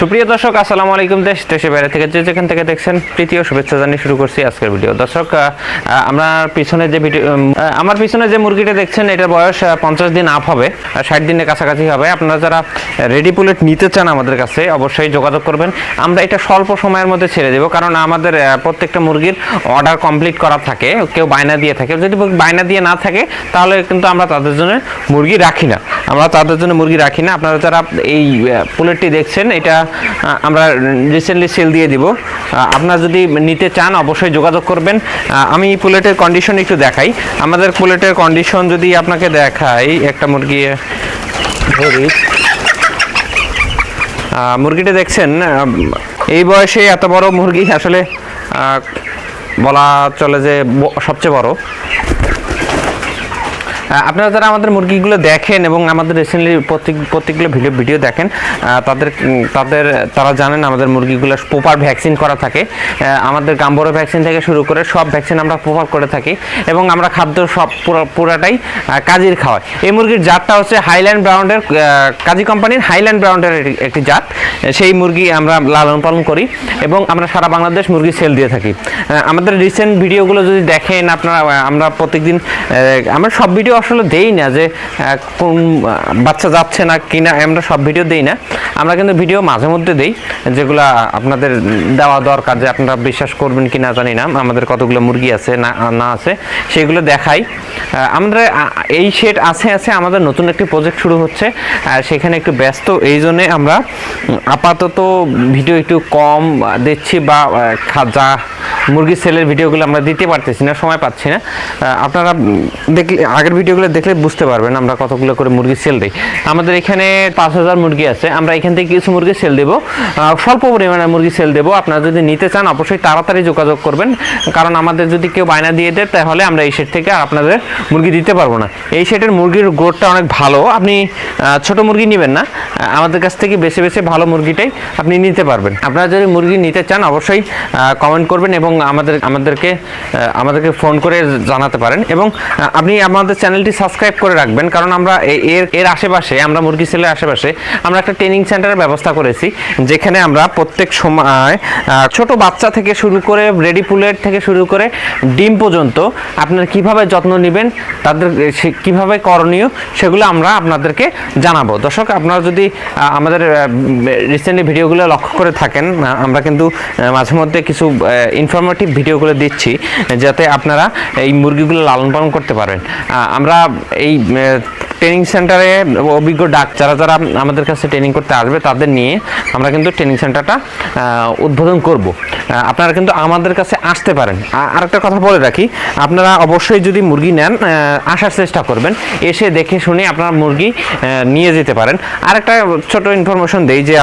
সুপ্রিয় দর্শক, আসসালামু আলাইকুম। দেশ দেশের বাইরে থেকে যেখান থেকে দেখছেন তৃতীয় শুভেচ্ছা জানিয়ে শুরু করছি আজকের ভিডিও। দর্শক, আমার পিছনে যে মুরগিটা দেখছেন, এটার বয়স 50 দিন আপ হবে, 60 দিনের কাছাকাছি হবে। আপনারা যারা রেডি পুলেট নিতে চান আমাদের কাছে অবশ্যই যোগাযোগ করবেন। আমরা এটা স্বল্প সময়ের মধ্যে ছেড়ে দেবো, কারণ আমাদের প্রত্যেকটা মুরগির অর্ডার কমপ্লিট করা থাকে, কেউ বায়না দিয়ে থাকে। যদি বায়না দিয়ে না থাকে তাহলে কিন্তু আমরা তাদের জন্য মুরগি রাখি না। আপনারা যারা এই পুলেটটি দেখছেন, এটা আমরা রিসেন্টলি সেল দিয়ে দিব। আপনারা যদি নিতে চান অবশ্যই যোগাযোগ করবেন। আমি পুলেটের কন্ডিশন একটু দেখাই। আমাদের পুলেটের কন্ডিশন যদি আপনাকে দেখাই, একটা মুরগি ধরি, মুরগিটা দেখছেন, এই বয়সে এত বড় মুরগি আসলে বলা চলে যে সবচেয়ে বড়। আপনারা যারা আমাদের মুরগিগুলো দেখেন এবং আমাদের রিসেন্টলি প্রত্যেকগুলো ভিডিও দেখেন, তারা জানেন আমাদের মুরগিগুলো প্রপার ভ্যাকসিন করা থাকে। আমাদের গাম্বরো ভ্যাকসিন থেকে শুরু করে সব ভ্যাকসিন আমরা প্রপার করে থাকি, এবং আমরা খাদ্য সব পুরাটাই কাজীর খাওয়াই। এই মুরগির জাতটা হচ্ছে হাইল্যান্ড ব্রাউন্ডের, কাজী কোম্পানির হাইল্যান্ড ব্রাউন্ডের একটি জাত। সেই মুরগি আমরা লালন পালন করি এবং আমরা সারা বাংলাদেশ মুরগি সেল দিয়ে থাকি। আমাদের রিসেন্ট ভিডিওগুলো যদি দেখেন আপনারা, আমরা প্রত্যেকদিন, আমরা সব ভিডিও আসলে দেই না যে কোন বাচ্চা যাচ্ছে না কিনা, আমরা সব ভিডিও দেই না। আমরা কিন্তু ভিডিও মাঝে মধ্যে দেই, যেগুলো আপনাদের দেওয়া দরকার, যে আপনারা বিশ্বাস করবেন কি না জানি না, আমাদের কতগুলো মুরগি আছে না আছে সেগুলো দেখাই। আমাদের এই সেট আছে আমাদের নতুন একটি প্রজেক্ট শুরু হচ্ছে, সেখানে একটু ব্যস্ত, এই জন্যে আমরা আপাতত ভিডিও একটু কম দিচ্ছি, বা যা মুরগি সেলের ভিডিওগুলো আমরা দিতে পারতেছি না, সময় পাচ্ছি না। আপনারা দেখলে, আগের ভিডিওগুলো দেখলে বুঝতে পারবেন আমরা কতগুলো করে মুরগি সেল দিই। আমাদের এখানে 5000 মুরগি আছে, আমরা এখান থেকে কিছু মুরগি সেল দেবো, স্বল্প পরিমাণে মুরগি সেল দেবো। আপনারা যদি নিতে চান অবশ্যই তাড়াতাড়ি যোগাযোগ করবেন, কারণ আমাদের যদি কেউ বায়না দিয়ে দেয় তাহলে আমরা এই সেট থেকে আর আপনাদের মুরগি দিতে পারবো না। এই সেটের মুরগির গ্রোথটা অনেক ভালো, আপনি ছোট মুরগি নেবেন না, আমাদের কাছ থেকে বেছে ভালো মুরগিটাই আপনি নিতে পারবেন। আপনারা যদি মুরগি নিতে চান অবশ্যই কমেন্ট করবেন এবং আমাদেরকে ফোন করে জানাতে পারেন, এবং আপনি আমাদের চ্যানেলটি সাবস্ক্রাইব করে রাখবেন, কারণ আমরা এর আশেপাশে, আমরা মুরগি সেলের আশেপাশে আমরা একটা ট্রেনিং সেন্টারের ব্যবস্থা করেছি, যেখানে আমরা প্রত্যেক সময় ছোট বাচ্চা থেকে শুরু করে রেডি পুলেট থেকে শুরু করে ডিম পর্যন্ত আপনারা কিভাবে যত্ন নেবেন, তাদের কিভাবে করণীয়, সেগুলো আমরা আপনাদেরকে জানাবো। দর্শক, আপনারা যদি আমাদের রিসেন্টলি ভিডিওগুলো লক্ষ্য করে থাকেন, আমরা কিন্তু মাঝে মধ্যে কিছু ইনফরমেটিভ ভিডিওগুলো দিচ্ছি, যাতে আপনারা এই মুরগিগুলো লালন পালন করতে পারেন। আমরা এই ট্রেনিং সেন্টারে অভিজ্ঞ ডাক্তার যারা আমাদের কাছে ট্রেনিং করতে আসবে, তাদের নিয়ে আমরা কিন্তু ট্রেনিং সেন্টারটা উদ্বোধন করব। আপনারা কিন্তু আমাদের কাছে আসতে পারেন। আরেকটা কথা বলে রাখি, আপনারা অবশ্যই যদি মুরগি নেন আসার চেষ্টা করবেন, এসে দেখে শুনে আপনারা মুরগি নিয়ে যেতে পারেন। আরেকটা ছোট ইনফরমেশন দেই যে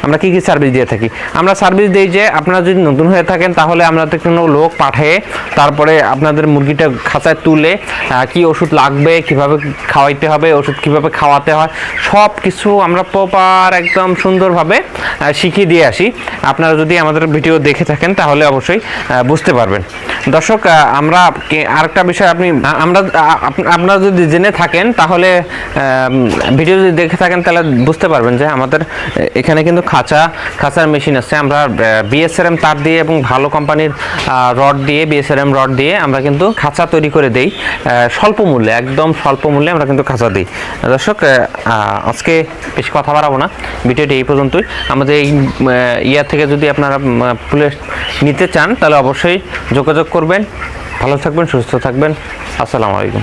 আমরা কি সার্ভিস দিয়ে থাকি। আমরা সার্ভিস দিই যে আপনারা যদি নতুন হয়ে থাকেন তাহলে আমাদের কোনো লোক পাঠিয়ে তারপরে আপনাদের মুরগিটা খাঁচায় তুলে কি ওষুধ লাগবে, কিভাবে খাওয়াইতে হবে, ওষুধ কিভাবে খাওয়াতে হয়, সব কিছু আমরা প্রপার একদম সুন্দরভাবে শিখিয়ে দিয়ে আসি। আপনারা যদি আমাদের ভিডিও দেখে থাকেন তাহলে অবশ্যই বুঝতে পারবেন। দর্শক, আমরা আরেকটা বিষয়, আপনারা যদি জেনে থাকেন তাহলে, ভিডিও যদি দেখে থাকেন তাহলে বুঝতে পারবেন যে আমাদের এখানে কিন্তু খাঁচার মেশিন আছে। আমরা বিএসআরএম তার দিয়ে এবং ভালো কোম্পানির রড দিয়ে, বিএসআরএম রড দিয়ে আমরা কিন্তু খাঁচা তৈরি করে দেই স্বল্প মূল্যে, একদম স্বল্প মূল্যে আমরা কিন্তু খাঁচা দিই। দর্শক, আজকে বেশি কথা বাড়াবো না, ভিডিওটি এই পর্যন্তই। আমাদের এই থেকে যদি আপনারা পুলেট নিতে চান তাহলে অবশ্যই যোগাযোগ করবেন। ভালো থাকবেন, সুস্থ থাকবেন। আসসালামু আলাইকুম।